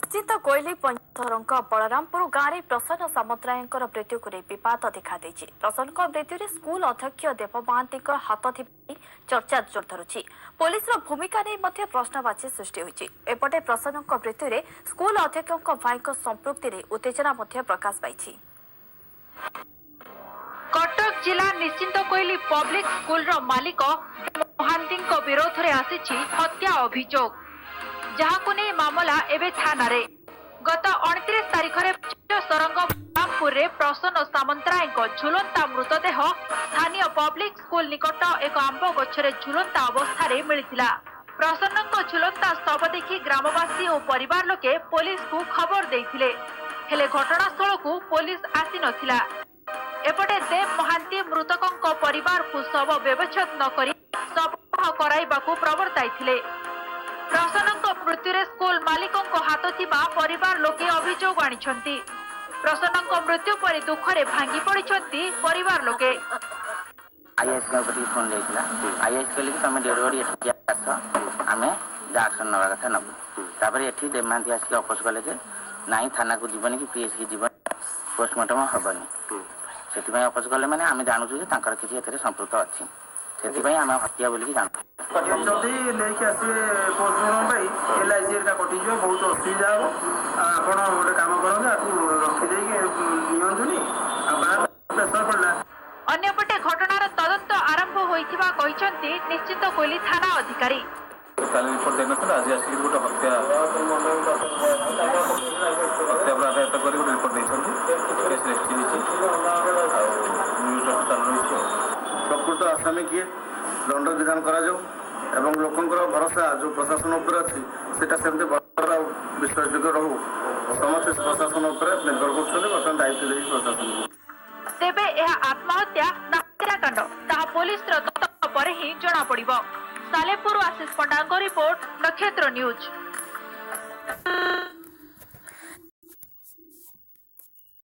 निश्चित कोइली पंचरंग बलरामपुर गाँव में प्रसन्न सामंतरायंकर मृत्यु को विवाद देखा प्रसन्न मृत्यु स्कूल अध्यक्ष देव महांती हाथ थी चर्चा जोर धरुची। पुलिस भूमिका नहीं प्रश्नवाची सृष्टि होती। एपटे प्रसन्न मृत्यु स्कूल अध्यक्ष भाई संपृक्ति में उत्तेजना प्रकाश पाई। कटक जिला निश्चिंत कोइली पब्लिक स्कूल मालिक महांती विरोध में आसी हत्या अभियोग जहां नहीं मामला एवं थाना रे गत 29 तारिख सरंग बलरामपुर रे प्रसन्न सामंतराय झुलंता मृतदेह स्थानीय पब्लिक स्कूल निकट एक आंब गछरे झुलंता अवस्था मिलता। प्रसन्न झुलंता शव देखि ग्रामवासी और परिवार लोके पुलिस को खबर देइथिले, हेले घटनास्थल को पुलिस आसी नथिला। एपटे देव महांती मृतकों परिवार को शव व्यवच्छेद न करी शव कराइबाकू प्रवर्ताइथिले। प्रसन्न मृत्यु स्कूल मालिकों हाथ थिबा परिवार लोके अभियोग आनिछंती। प्रसन्न मृत्यु पर दुख रे भांगी पड़िछंती परिवार लोके। आईएएस का फोन जाइला, आईएएस कहले कि तमे डेढ़ बड़ी एठी आस आमे एक्शन नवा कथा नबु। तापर एठी देमांती आसी अपोज कले जे नाही थाना को जीवन कि पीएस की जीवन पोस्टमार्टम हबनी। सेति भाई अपोज कले माने आमे जानू जे तांकर किछि एथरे संपर्क अछि। सेति भाई आमे हत्या बोली कि जानू जदि लेके आसिए पोस्टमार्टम भाई एलआईसी का कटि जो बहुत असुविधा हो। आपण गोटे काम करन आकु रखि देई के नियंत्रणि बाहर प्रेशर पड़ला। अन्यपटे घटनार तदंत आरंभ होइथिबा कहिसंती निश्चित कोइली थाना अधिकारी। काल रिपोर्ट देना था आज आसी गोटे हत्या अपराध एत करी रिपोर्ट देछंती केस रेस्टी न्यूज हस्पिटल प्रकृत आसामी किए दंड विधान करा जाऊ एवं लोकंकर भरोसा जो प्रशासन उपर अछि सेटा सेमते विश्वासयोग्य रहू। समस्त प्रशासन उपर निर्भर करछले वर्तमान दायित्व देई प्रशासन। तेबे यह आत्महत्या ना हत्याकांड ता पुलिस तदंत पर ही जणा पड़िबो। सालेपुर आशीष पंडांग रिपोर्ट नक्षत्र न्यूज।